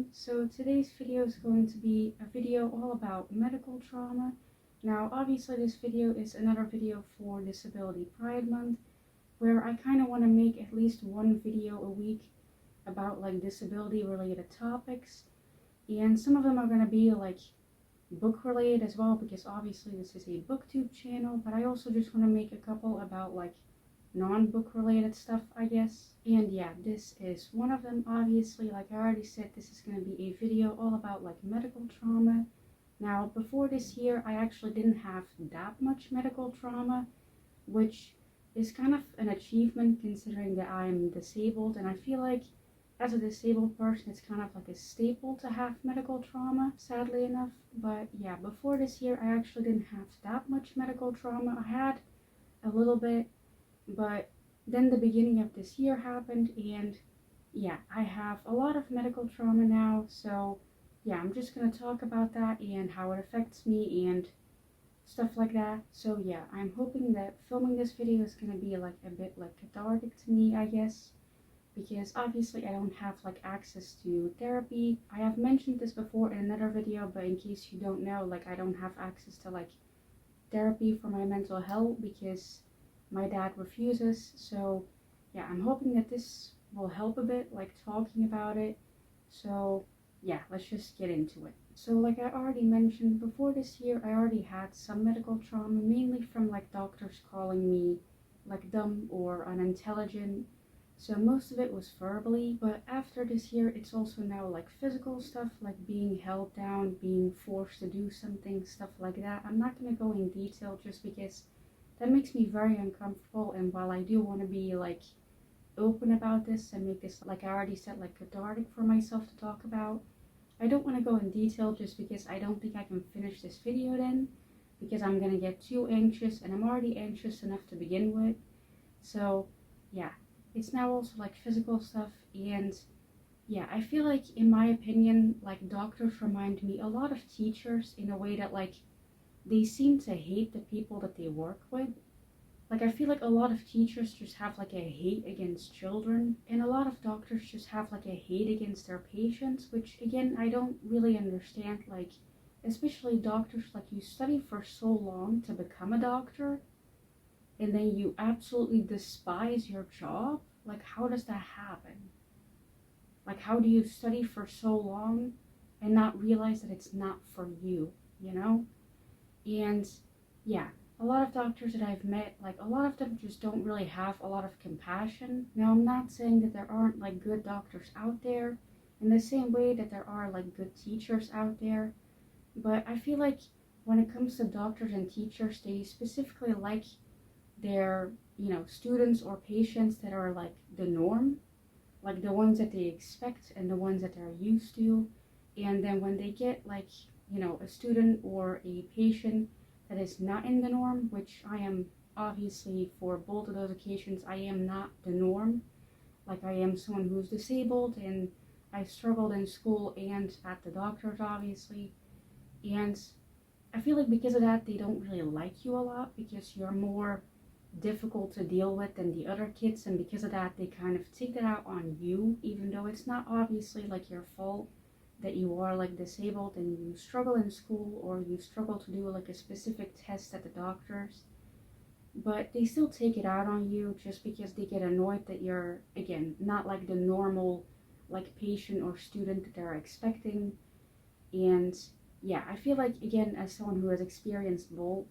everyone, so today's video is going to be a video all about medical trauma. Now obviously this video is another video for Disability Pride Month, where I kind of want to make at least one video a week about like disability related topics, and some of them are going to be like book related as well, because obviously this is a booktube channel, but I also just want to make a couple about like non-book related stuff, I guess. And yeah, this is one of them. Obviously, like I already said, this is going to be a video all about like medical trauma. Now before this year I actually didn't have that much medical trauma, which is kind of an achievement considering that I'm disabled, and I feel like as a disabled person it's kind of like a staple to have medical trauma, sadly enough. But yeah, before this year I actually didn't have that much medical trauma. I had a little bit, but then the beginning of this year happened, and yeah, I have a lot of medical trauma now. So yeah, I'm just gonna talk about that and how it affects me and stuff like that. So yeah, I'm hoping that filming this video is gonna be like a bit like cathartic to me, I guess, because obviously I don't have like access to therapy. I have mentioned this before in another video, but in case you don't know, like I don't have access to like therapy for my mental health because my dad refuses. So yeah, I'm hoping that this will help a bit, like talking about it. So yeah, let's just get into it. So like I already mentioned, before this year I already had some medical trauma, mainly from like doctors calling me like dumb or unintelligent. So most of it was verbally, but after this year it's also now like physical stuff, like being held down, being forced to do something, stuff like that. I'm not going to go in detail just because that makes me very uncomfortable, and while I do want to be like open about this and make this, like I already said, like cathartic for myself to talk about, I don't want to go in detail just because I don't think I can finish this video then, because I'm gonna get too anxious, and I'm already anxious enough to begin with. So yeah, it's now also like physical stuff. And yeah, I feel like, in my opinion, like doctors remind me a lot of teachers in a way that like they seem to hate the people that they work with. Like I feel like a lot of teachers just have like a hate against children, and a lot of doctors just have like a hate against their patients, which again I don't really understand. Like especially doctors, like you study for so long to become a doctor, and then you absolutely despise your job. Like how does that happen? Like how do you study for so long and not realize that it's not for you, you know? And yeah, a lot of doctors that I've met, like a lot of them just don't really have a lot of compassion. Now I'm not saying that there aren't like good doctors out there, in the same way that there are like good teachers out there, but I feel like when it comes to doctors and teachers, they specifically like their, students or patients that are like the norm, like the ones that they expect and the ones that they're used to. And then when they get like, a student or a patient that is not in the norm, which I am obviously for both of those occasions, I am not the norm. Like I am someone who's disabled, and I struggled in school and at the doctor's obviously. And I feel like because of that, they don't really like you a lot because you're more difficult to deal with than the other kids, and because of that they kind of take that out on you, even though it's not obviously like your fault that you are like disabled and you struggle in school, or you struggle to do like a specific test at the doctor's. But they still take it out on you just because they get annoyed that you're, again, not like the normal like patient or student that they're expecting. And yeah, I feel like, again, as someone who has experienced both,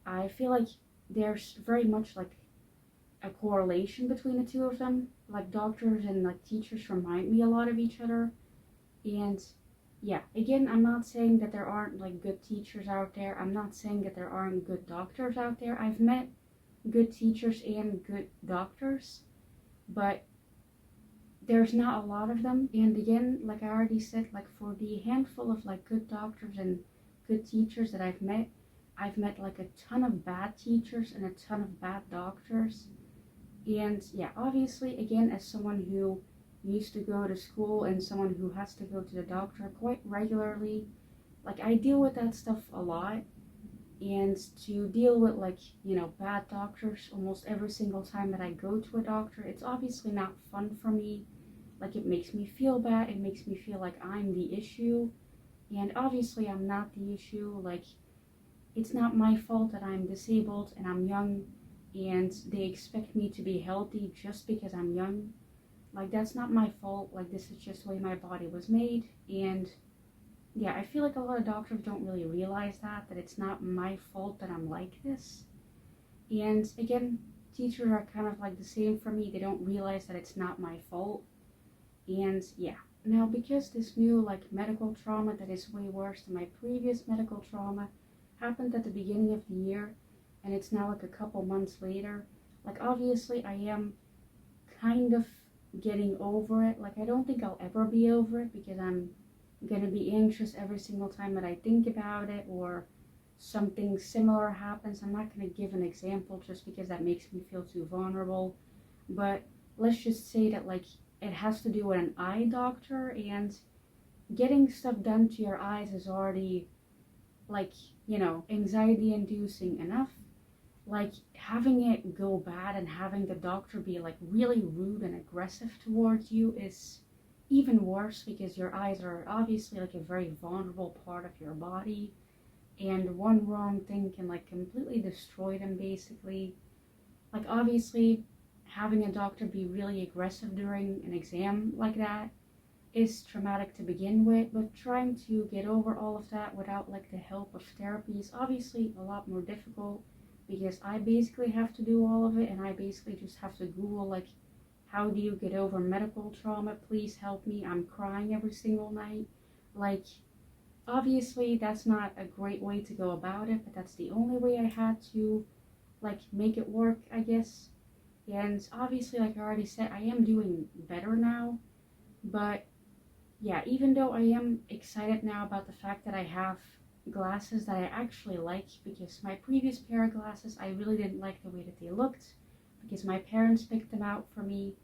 I feel like there's very much like a correlation between the two of them. Like doctors and like teachers remind me a lot of each other. And yeah, again, I'm not saying that there aren't like good teachers out there. I'm not saying that there aren't good doctors out there. I've met good teachers and good doctors, but there's not a lot of them. And again, like I already said, like for the handful of like good doctors and good teachers that I've met like a ton of bad teachers and a ton of bad doctors. And yeah, obviously, again, as someone who used to go to school and someone who has to go to the doctor quite regularly, like I deal with that stuff a lot. And to deal with like, bad doctors almost every single time that I go to a doctor, it's obviously not fun for me. Like, it makes me feel bad, it makes me feel like I'm the issue, and obviously I'm not the issue. Like, it's not my fault that I'm disabled and I'm young and they expect me to be healthy just because I'm young. Like, that's not my fault. Like, this is just the way my body was made. And yeah, I feel like a lot of doctors don't really realize that it's not my fault that I'm like this. And again, teachers are kind of like the same for me. They don't realize that it's not my fault. And yeah, now because this new like medical trauma that is way worse than my previous medical trauma happened at the beginning of the year, and it's now like a couple months later, like obviously I am kind of getting over it. Like, I don't think I'll ever be over it because I'm gonna be anxious every single time that I think about it or something similar happens. I'm not gonna give an example just because that makes me feel too vulnerable, but let's just say that like it has to do with an eye doctor, and getting stuff done to your eyes is already like, anxiety inducing enough. Like, having it go bad and having the doctor be like really rude and aggressive towards you is even worse, because your eyes are obviously like a very vulnerable part of your body, and one wrong thing can like completely destroy them basically. Like, obviously having a doctor be really aggressive during an exam like that is traumatic to begin with, but trying to get over all of that without like the help of therapy is obviously a lot more difficult, because I basically have to do all of it, and I basically just have to Google like, how do you get over medical trauma? Please help me. I'm crying every single night. Like, obviously that's not a great way to go about it, but that's the only way I had to like make it work, I guess. And obviously, like I already said, I am doing better now, but yeah, even though I am excited now about the fact that I have glasses that I actually like, because my previous pair of glasses, I really didn't like the way that they looked, because my parents picked them out for me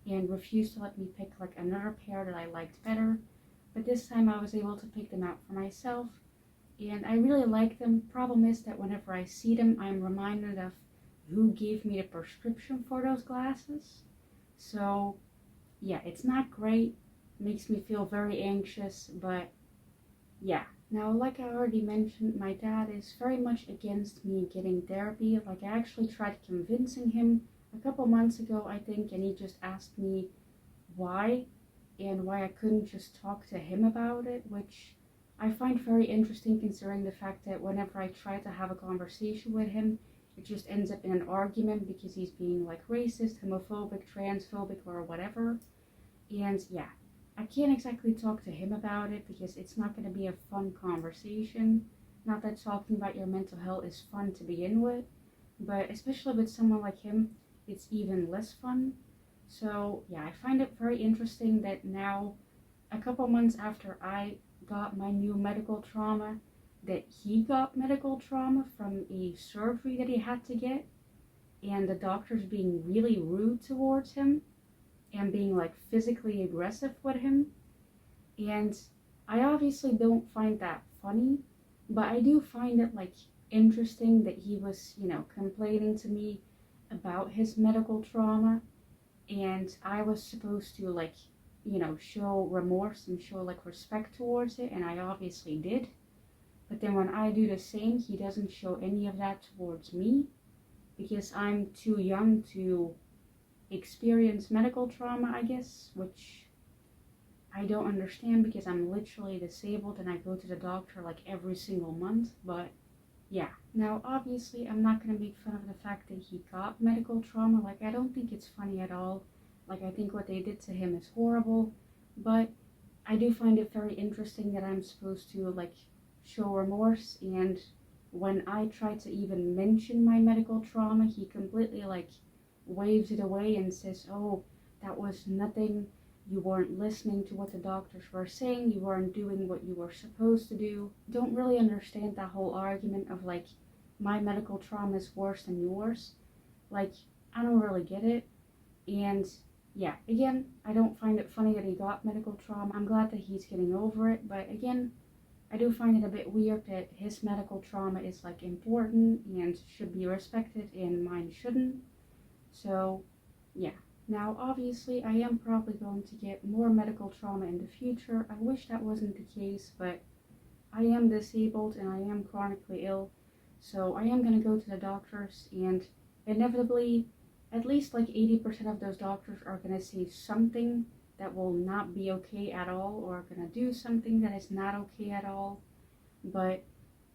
and refused to let me pick like another pair that I liked better. But this time I was able to pick them out for myself, and I really like them. Problem is that whenever I see them, I'm reminded of who gave me the prescription for those glasses. So yeah, it's not great. Makes me feel very anxious, but yeah. Now, like I already mentioned, my dad is very much against me getting therapy. Like, I actually tried convincing him a couple months ago, I think, and he just asked me why, and why I couldn't just talk to him about it, which I find very interesting, considering the fact that whenever I try to have a conversation with him, it just ends up in an argument because he's being like racist, homophobic, transphobic, or whatever. And yeah, I can't exactly talk to him about it because it's not going to be a fun conversation. Not that talking about your mental health is fun to begin with, but especially with someone like him, it's even less fun. So yeah, I find it very interesting that now, a couple months after I got my new medical trauma, that he got medical trauma from a surgery that he had to get, and the doctors being really rude towards him and being like physically aggressive with him. And I obviously don't find that funny, but I do find it like interesting that he was, complaining to me about his medical trauma, and I was supposed to like, show remorse and show like respect towards it, and I obviously did. But then when I do the same, he doesn't show any of that towards me, because I'm too young to experience medical trauma, I guess, which I don't understand, because I'm literally disabled and I go to the doctor like every single month. But yeah, now obviously I'm not going to make fun of the fact that he got medical trauma. Like, I don't think it's funny at all. Like, I think what they did to him is horrible, but I do find it very interesting that I'm supposed to like show remorse, and when I try to even mention my medical trauma, he completely like waves it away and says, oh, that was nothing, you weren't listening to what the doctors were saying, you weren't doing what you were supposed to do. Don't really understand that whole argument of like, my medical trauma is worse than yours. Like, I don't really get it. And yeah, again, I don't find it funny that he got medical trauma. I'm glad that he's getting over it, but again, I do find it a bit weird that his medical trauma is like important and should be respected and mine shouldn't. So yeah, Now, obviously, I am probably going to get more medical trauma in the future. I wish that wasn't the case, but I am disabled and I am chronically ill, so I am going to go to the doctors, and inevitably, at least like 80% of those doctors are going to say something that will not be okay at all, or are going to do something that is not okay at all. But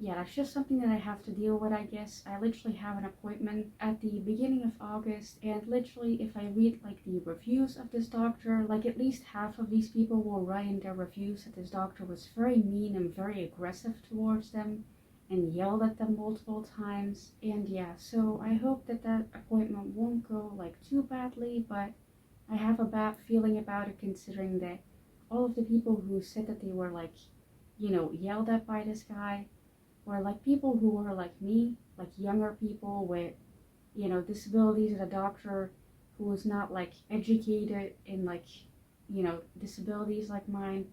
yeah, that's just something that I have to deal with, I guess. I literally have an appointment at the beginning of August, and literally if I read like the reviews of this doctor, like at least half of these people will write in their reviews that this doctor was very mean and very aggressive towards them and yelled at them multiple times. And yeah, so I hope that that appointment won't go like too badly, but I have a bad feeling about it, considering that all of the people who said that they were like, yelled at by this guy were like people who were like me, like younger people with, disabilities, and a doctor who was not like educated in like, disabilities like mine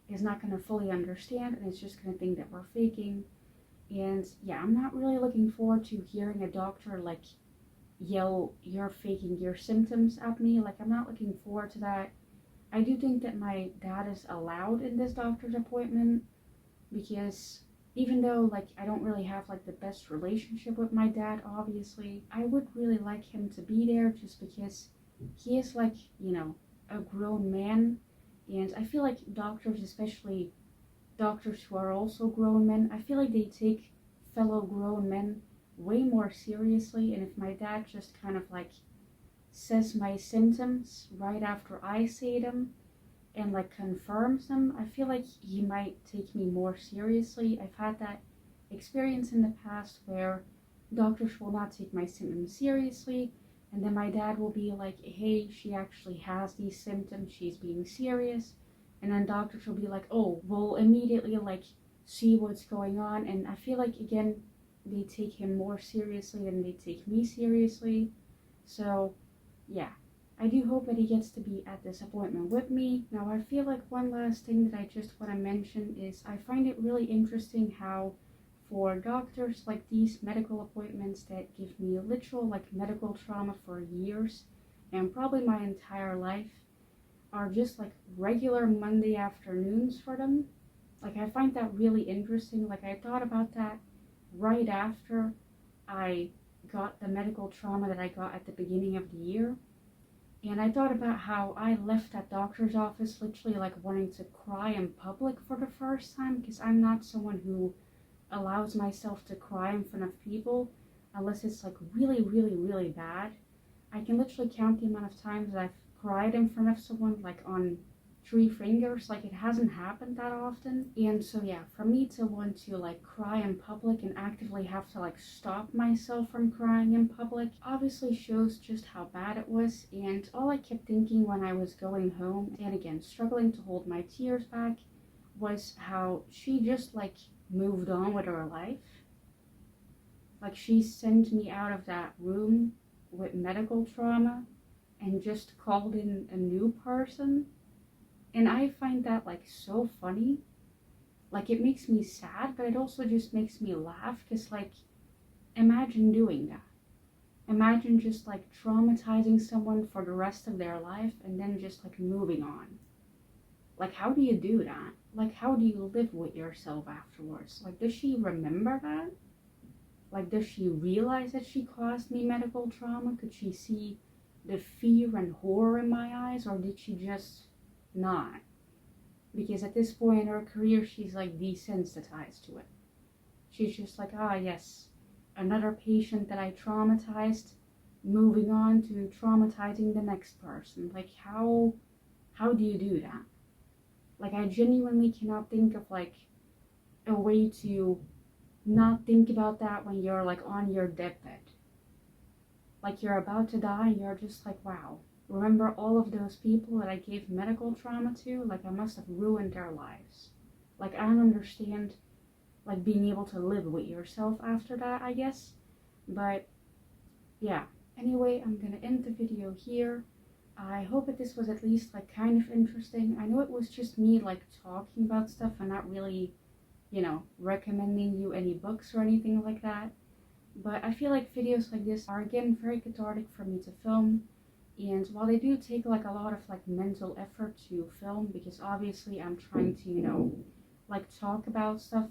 is not going to fully understand, and it's just going to think that we're faking. And yeah, I'm not really looking forward to hearing a doctor like yell, "You're faking your symptoms" at me. Like, I'm not looking forward to that. I do think that my dad is allowed in this doctor's appointment, because even though like I don't really have like the best relationship with my dad, obviously, I would really like him to be there, just because he is like, a grown man. And I feel like doctors, especially doctors who are also grown men, I feel like they take fellow grown men way more seriously. And if my dad just kind of like says my symptoms right after I say them and like confirms them, I feel like he might take me more seriously. I've had that experience in the past where doctors will not take my symptoms seriously, and then my dad will be like, "Hey, she actually has these symptoms, she's being serious." And then doctors will be like, "Oh, we'll immediately like see what's going on." And I feel like, again, they take him more seriously than they take me seriously. So yeah, I do hope that he gets to be at this appointment with me. Now, I feel like one last thing that I just want to mention is I find it really interesting how for doctors, like these medical appointments that give me literal like medical trauma for years and probably my entire life, are just like regular Monday afternoons for them. Like, I find that really interesting. Like, I thought about that right after I got the medical trauma that I got at the beginning of the year. And I thought about how I left that doctor's office literally like wanting to cry in public for the first time, because I'm not someone who allows myself to cry in front of people unless it's like really, really, really bad. I can literally count the amount of times that I've cried in front of someone like on 3 fingers. Like, it hasn't happened that often. And so yeah, for me to want to like cry in public and actively have to like stop myself from crying in public obviously shows just how bad it was. And all I kept thinking when I was going home, and again struggling to hold my tears back, was how she just like moved on with her life. Like, she sent me out of that room with medical trauma and just called in a new person. And I find that like so funny. Like, it makes me sad, but it also just makes me laugh, because like, imagine doing that. Imagine just like traumatizing someone for the rest of their life and then just like moving on. Like, how do you do that? Like, how do you live with yourself afterwards? Like, does she remember that? Like, does she realize that she caused me medical trauma? Could she see the fear and horror in my eyes, or did she just not? Because at this point in her career, she's like desensitized to it. She's just like, ah, yes, another patient that I traumatized, moving on to traumatizing the next person. Like, how do you do that? Like, I genuinely cannot think of like a way to not think about that when you're like on your deathbed. Like, you're about to die and you're just like, wow, remember all of those people that I gave medical trauma to? Like, I must have ruined their lives. Like, I don't understand like being able to live with yourself after that, I guess. But yeah, anyway, I'm gonna end the video here. I hope that this was at least like kind of interesting. I know it was just me like talking about stuff and not really, recommending you any books or anything like that. But I feel like videos like this are, again, very cathartic for me to film. And while they do take like a lot of like mental effort to film, because obviously I'm trying to, like talk about stuff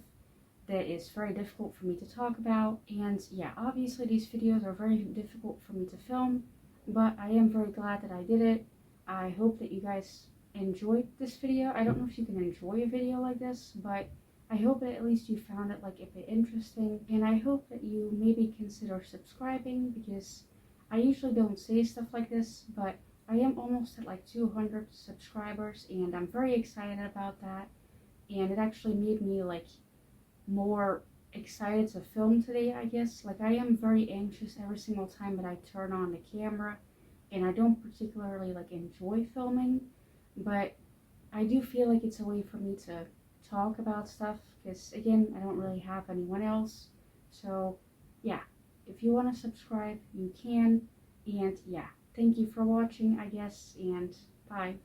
that is very difficult for me to talk about. And yeah, obviously these videos are very difficult for me to film, but I am very glad that I did it. I hope that you guys enjoyed this video. I don't know if you can enjoy a video like this, but I hope that at least you found it like a bit interesting, and I hope that you maybe consider subscribing, because I usually don't say stuff like this, but I am almost at like 200 subscribers and I'm very excited about that, and it actually made me like more excited to film today, I guess. Like, I am very anxious every single time that I turn on the camera, and I don't particularly like enjoy filming, but I do feel like it's a way for me to talk about stuff, because again, I don't really have anyone else. So yeah, if you want to subscribe, you can. And yeah, thank you for watching, I guess, and bye.